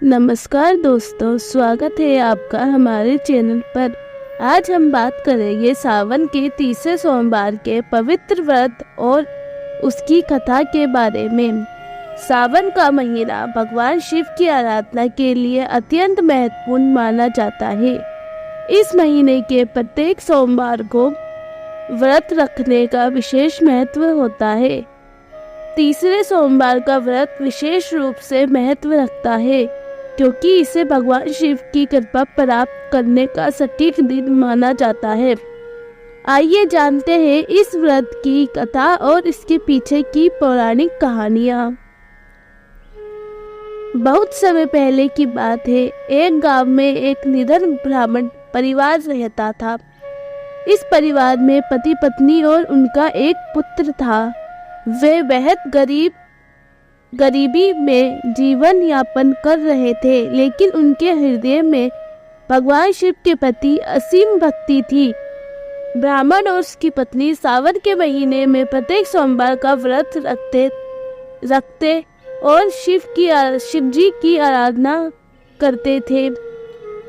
नमस्कार दोस्तों, स्वागत है आपका हमारे चैनल पर। आज हम बात करेंगे सावन के तीसरे सोमवार के पवित्र व्रत और उसकी कथा के बारे में। सावन का महीना भगवान शिव की आराधना के लिए अत्यंत महत्वपूर्ण माना जाता है। इस महीने के प्रत्येक सोमवार को व्रत रखने का विशेष महत्व होता है। तीसरे सोमवार का व्रत विशेष रूप से महत्व रखता है क्योंकि इसे भगवान शिव की कृपा प्राप्त करने का सटीक दिन माना जाता है। आइए जानते हैं इस व्रत की कथा और इसके पीछे की पौराणिक कहानियाँ। बहुत समय पहले की बात है। एक गांव में एक निधन ब्राह्मण परिवार रहता था। इस परिवार में पति पत्नी और उनका एक पुत्र था। वे बेहद गरीबी में जीवन यापन कर रहे थे, लेकिन उनके हृदय में भगवान शिव के प्रति असीम भक्ति थी। ब्राह्मण और उसकी पत्नी सावन के महीने में प्रत्येक सोमवार का व्रत रखते और शिव जी की आराधना करते थे।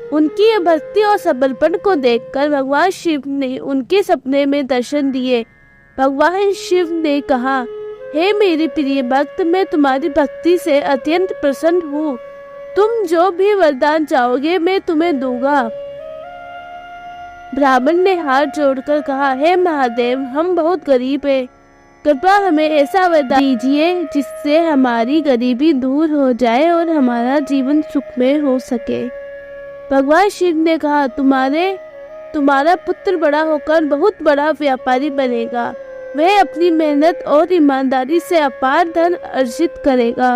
उनकी यह भक्ति और समर्पण को देखकर भगवान शिव ने उनके सपने में दर्शन दिए। भगवान शिव ने कहा, हे मेरे प्रिय भक्त, मैं तुम्हारी भक्ति से अत्यंत प्रसन्न हूँ। तुम जो भी वरदान चाहोगे मैं तुम्हें दूंगा। ब्राह्मण ने हाथ जोड़कर कहा, हे महादेव, हम बहुत गरीब हैं। कृपया हमें ऐसा वरदान दीजिए जिससे हमारी गरीबी दूर हो जाए और हमारा जीवन सुखमय हो सके। भगवान शिव ने कहा, तुम्हारा पुत्र बड़ा होकर बहुत बड़ा व्यापारी बनेगा। वह अपनी मेहनत और ईमानदारी से अपार धन अर्जित करेगा।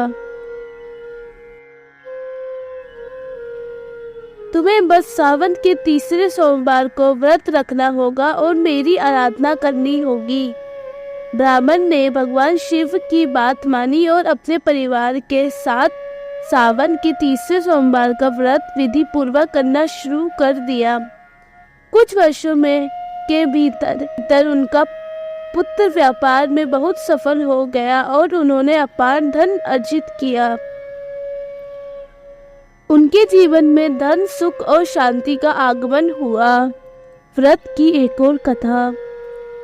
तुम्हें बस सावन के तीसरे सोमवार को व्रत रखना होगा और मेरी आराधना करनी होगी। ब्राह्मण ने भगवान शिव की बात मानी और अपने परिवार के साथ सावन के तीसरे सोमवार का व्रत विधि पूर्वक करना शुरू कर दिया। कुछ वर्षों के भीतर उनका पुत्र व्यापार में बहुत सफल हो गया और उन्होंने अपार धन अर्जित किया। उनके जीवन में धन, सुख और शांति का आगमन हुआ। व्रत की एक और कथा।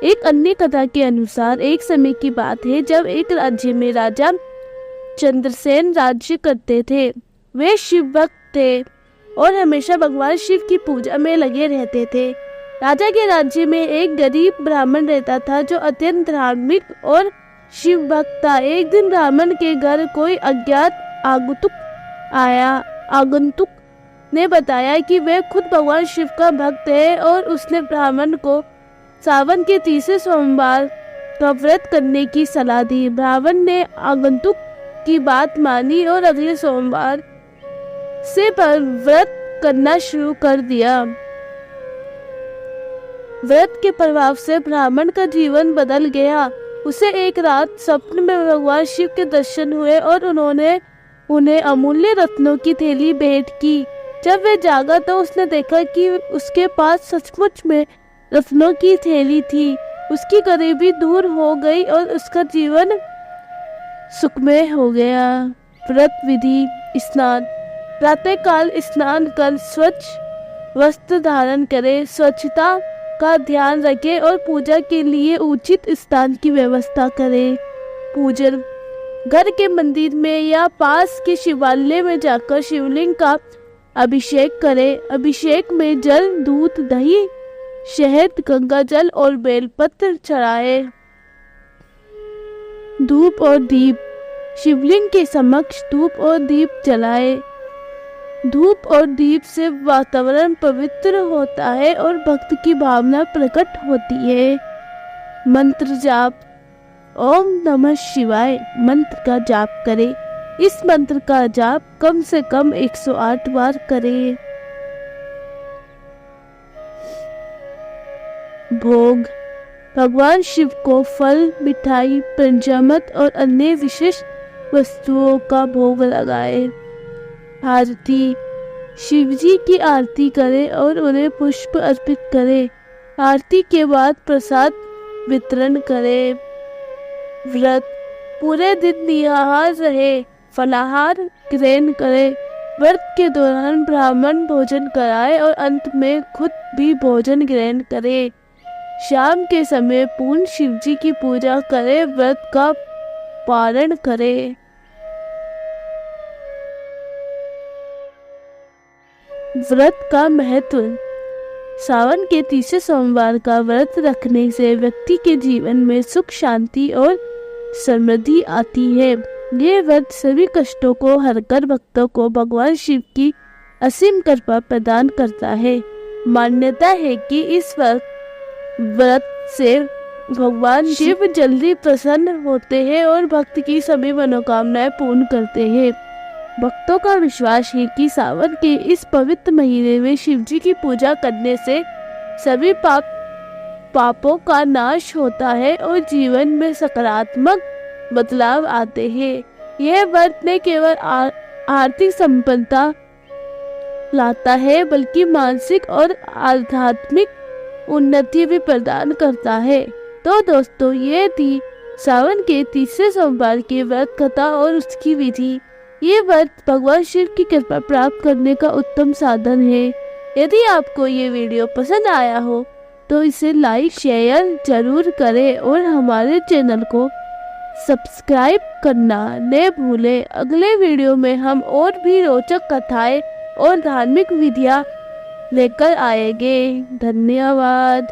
एक अन्य कथा के अनुसार एक समय की बात है जब एक राज्य में राजा चंद्रसेन राज्य करते थे। वे शिव भक्त थे और हमेशा भगवान शिव की पूजा में लगे रहते थे। राजा के राज्य में एक गरीब ब्राह्मण रहता था जो अत्यंत धार्मिक और शिव भक्त था। एक दिन ब्राह्मण के घर कोई अज्ञात आगंतुक ने बताया कि वह खुद भगवान शिव का भक्त है और उसने ब्राह्मण को सावन के तीसरे सोमवार का व्रत करने की सलाह दी। ब्राह्मण ने आगंतुक की बात मानी और अगले सोमवार से व्रत करना शुरू कर दिया। व्रत के प्रभाव से ब्राह्मण का जीवन बदल गया। उसे एक रात स्वप्न में भगवान शिव के दर्शन हुए और उन्होंने उन्हें अमूल्य रत्नों की थैली भेंट की। जब वह जागा तो उसने देखा कि उसके पास सचमुच में रत्नों की थैली थी। उसकी गरीबी दूर हो गई और उसका जीवन सुखमय हो गया। व्रत विधि। स्नान। प्रातःकाल स्नान कर स्वच्छ वस्त्र धारण करें, स्वच्छता का ध्यान रखें और पूजा के लिए उचित स्थान की व्यवस्था करें। पूजन। घर के मंदिर में या पास के शिवालय में जाकर शिवलिंग का अभिषेक करें। अभिषेक में जल, दूध, दही, शहद, गंगा जल और बेलपत्र चढ़ाएं। धूप और दीप। शिवलिंग के समक्ष धूप और दीप जलाएं। धूप और दीप से वातावरण पवित्र होता है और भक्त की भावना प्रकट होती है। मंत्र जाप। ओम नमः शिवाय मंत्र का जाप करें। इस मंत्र का जाप कम से कम 108 बार करें। भोग। भगवान शिव को फल, मिठाई, पंचामृत और अन्य विशेष वस्तुओं का भोग लगाएं। आरती। शिव जी की आरती करें और उन्हें पुष्प अर्पित करें। आरती के बाद प्रसाद वितरण करें। व्रत। पूरे दिन निराहार रहे, फलाहार ग्रहण करें व्रत के दौरान ब्राह्मण भोजन कराए और अंत में खुद भी भोजन ग्रहण करे। शाम के समय पूर्ण शिव जी की पूजा करे, व्रत का पारण करे। व्रत का महत्व। सावन के तीसरे सोमवार का व्रत रखने से व्यक्ति के जीवन में सुख, शांति और समृद्धि आती है। ये व्रत सभी कष्टों को हरकर भक्तों को भगवान शिव की असीम कृपा प्रदान करता है। मान्यता है कि इस व्रत से भगवान शिव जल्दी प्रसन्न होते हैं और भक्त की सभी मनोकामनाएं पूर्ण करते हैं। भक्तों का विश्वास है कि सावन के इस पवित्र महीने में शिव जी की पूजा करने से सभी पापों का नाश होता है और जीवन में सकारात्मक बदलाव आते हैं। यह व्रत न केवल आर्थिक संपन्नता लाता है बल्कि मानसिक और आध्यात्मिक उन्नति भी प्रदान करता है। तो दोस्तों, ये थी सावन के तीसरे सोमवार की व्रत कथा और उसकी विधि। ये व्रत भगवान शिव की कृपा प्राप्त करने का उत्तम साधन है। यदि आपको ये वीडियो पसंद आया हो तो इसे लाइक शेयर जरूर करें और हमारे चैनल को सब्सक्राइब करना न भूलें। अगले वीडियो में हम और भी रोचक कथाएं और धार्मिक विधियां लेकर आएंगे। धन्यवाद।